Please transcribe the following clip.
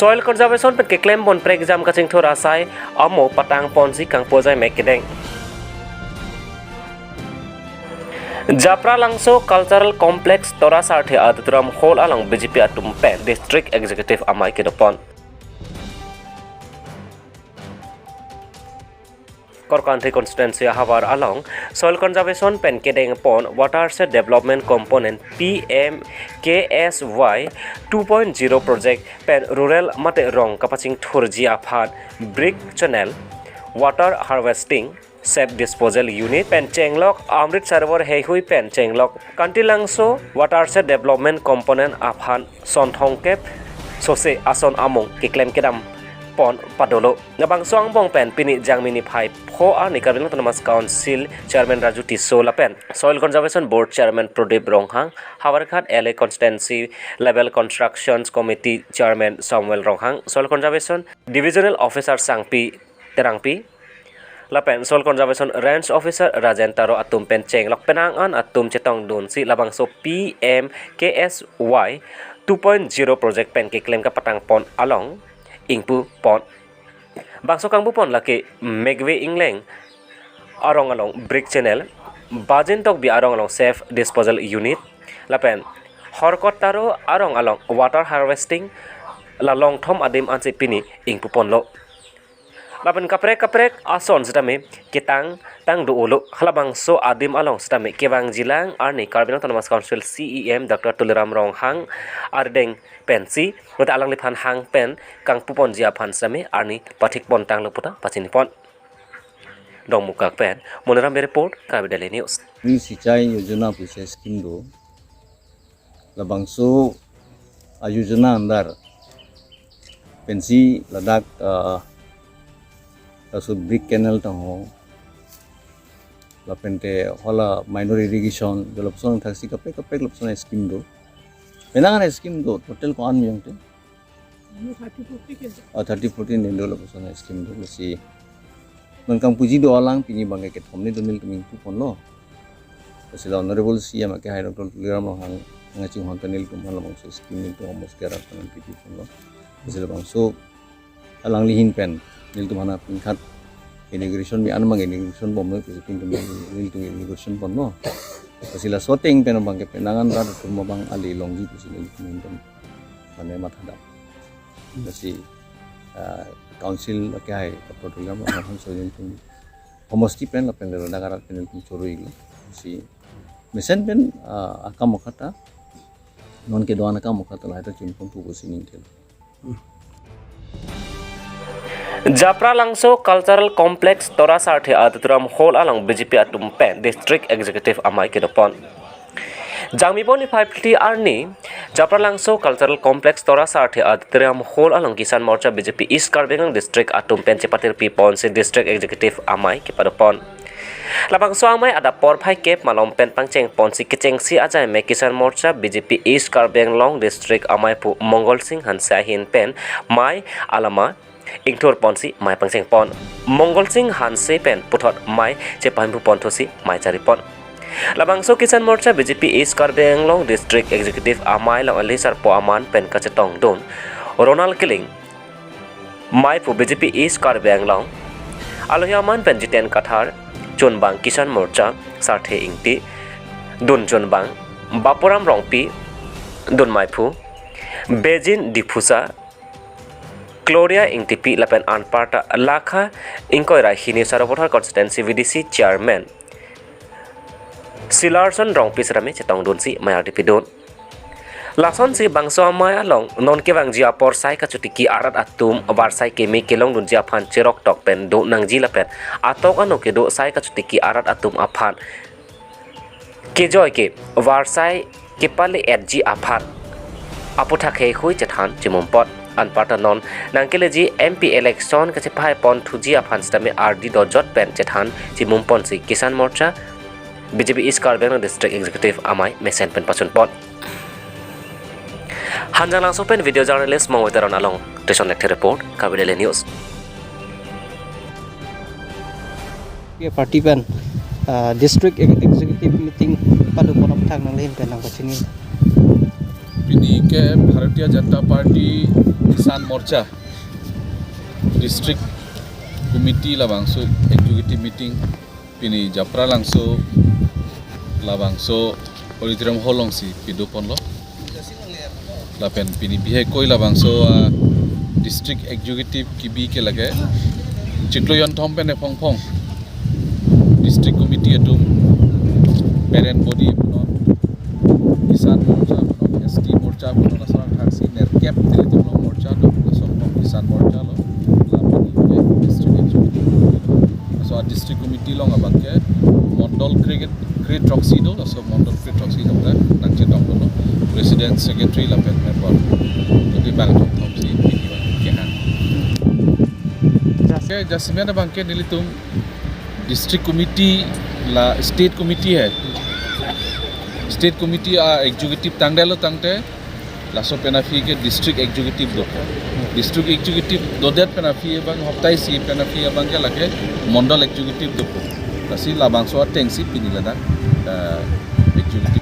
soil conservation pen ke claim bon pre exam ka ching thora sai amo patang pon si kang po jai mek kedeng Japra Langso Cultural Complex Tora Sarthi Aditram Hall along BJP Atum Pen District Executive Amai Kidopon Kor Country Constituency Havar along Soil Conservation Pen Kedeng Pon Watershed Development Component PMKSY 2.0 Project Pen Rural Mate Rong Kapaching Thurji Aphat Brick Channel Water Harvesting Safe Disposal Unit Pen Chenglok Amrit Server Heihui Pen Chenglok Kanti Langso Watershed Development Component Aphan Sonthongkep Sose Ason Among Kiklem Kedam Pon Padolo Nabang Soang Bong Pen Pini Jangmini Pai Pho Ani Kabilang Autonomous Council Chairman Raju Tisola Pen Soil Conservation Board Chairman Pradip Ronghang Hawarkhat LA Constituency Level Constructions Committee Chairman Samuel Ronghang Soil Conservation Divisional Officer Sangpi Terangpi Lapen Soil Conservation Range Officer Rajentaro Atum Pen Chenglok Penangan Atum Chetong Dun Si Labang So PMKSY 2.0 Project Pen Kiklem Kapatang Pon Along Ingpu Pon Bangso Kangbu Pon Laki Megwe Ingleng Arong Along Brick Channel Bajin Tok Bi Arong Along Safe Disposal Unit Lapen Horkot Taro Arong Along Water Harvesting La Long Thom Adim Ansi Pini Ingpu Pon Lo Lapan kaprek ason sedame kitang tang duulo halabang so adim along sedame kewang jilang arni Karbin Autonomous Council CEM Dr. Tuliram Ronghang ardeng pensi mata alang lipan hang pen kang pupon jia phan sedame arni pathik pon tang loputa pachini pon dong muka pen monoram report Karbin Daily News Ni सिंचाई योजना पुसे scheme दो labang so योजना अंदर pensi ladak so brick canal tang la pente hola minor irrigation development thaksi kape development scheme do penangan scheme do total ko an yang te 30-40 nin development scheme do si non kang puji do alang pini bangai ke thomni do nil tuming pu ponlo sila honorable CM ke hai dr tuliram hang ngaching hon nil tum hala bang scheme nil to homos kera panan piti ponlo sila bang so alang lihin pen nil tu mana pingkat integration bi an mang integration bom no ping tu nil tu integration bom no pasila shooting pen bang ke penangan ra tu bang ali longji pasila tu nil tu mane matha da basi council ke hai portfolio ma han so nil tu homosti pen la pen da gara pen tu choroi si mesen pen akam khata non ke doan akam khata la ta chimpon tu bosi ning tel Japra Langso Cultural Complex Tora Sarthi Aditram Hall along BJP Atum Pen District Executive Amai Kidopon Jangmi Poni 550 Arni Japra Langso Cultural Complex Tora Sarthi Aditram Hall along Kisan Morcha BJP East Karbiang District Atum Pen Cepatir Pipon Si District Executive Amai Kipadopon Labang so amai ada por phai kep malom pen pangcheng ponsi kicheng si ajai me Kisan Morcha BJP East Karbiang Long District Amai Pu Mongol Singh Hansa Hin Pen Mai Alama Ingtur Ponsi Mai Pangseng Pon Mongol Singh Hanse Pen Puthot Mai Chepan Pu Pon Thosi Mai Chari Pon Labang so Kisan Morcha BJP East Karbiang Long District Executive Amai Long Alisar Po Aman Pen Kachetong Don Ronald Killing Mai Pu BJP East Karbiang Long Alohiaman Pen Jiten Kathar Chunbang Kisan Morcha Sarthe Ingti Dun Chunbang Bapuram Rongpi Dun Maipu Bejin Dipusa Gloria Ingtipi Lapen Anparta Lakha Inkoira Hini Sarabothar Constituency VDC Chairman Silarson Rongpi Serame Chetong Dunsi Mayartipi Dun Lason si bangso amai along non ke bang jia por sai ka chutiki arat atum bar sai ke me kelong dun jia phan cherok tok pen do nang ji lapen atok ano ke do sai ka chutiki arat atum aphan ke joy ke war sai ke pale edji aphan apotha khe hui chethan chimumpot anpata non nangkele ji MP election ka chepai pon thuji aphan stame RD do jot pen chethan chimumpon si Kisan Morcha BJP East Karbiang District Executive amai mesen pen pasun pot Hanjang langsung pen video journalist Mawitaron along Station Lecture Report Karbin Daily News. Party pen district executive meeting pada pola petang nang lain pen nang kacingin. पिनी के Bharatiya Janata party किसान मोर्चा district committee लाबांसो executive meeting पिनी जाप्रा लांसो लाबांसो auditorium hall लंसी पिदो पनलो लापेन पिनी बिहे कोई लाबांसो district executive किबी के लगे चिक्लोयन थम पेने फंग फंग डिस्ट्रिक्ट कमिटी एटुम पेरेंट बॉडी किसान मोर्चा एसटी मोर्चा असरा थाक्सी नेरकेप दिलितुम मोर्चा दो असम किसान मोर्चा लो लापिनी डिस्ट्रिक्ट एग्जीक्यूटिव असो डिस्ट्रिक्ट कमिटी लं आबाके मंडल क्रिकेट ट्रक्सी दो असो मंडल क्रिकेट ट्रक्सी दो नांचे दं दो प्रेसिडेंट सेक्रेटरी लापेन मेंबर जदि बांग थम सी पिनिवा केहान के जसमेना बांके दिलितुम डिस्ट्रिक्ट कमिटी ला स्टेट कमिटी है स्टेट कमिटी एग्जीक्यूटिव तांगडेलो तांगते लासो पेनाफी के डिस्ट्रिक्ट एग्जीक्यूटिव दो डिस्ट्रिक्ट एग्जीक्यूटिव दोदेत पेनाफी एबं हप्ताय सी पेनाफी एबं के लागे मंडल एग्जीक्यूटिव दो लासी लाबांसो टेंसी पिनिलादा एग्जीक्यूटिव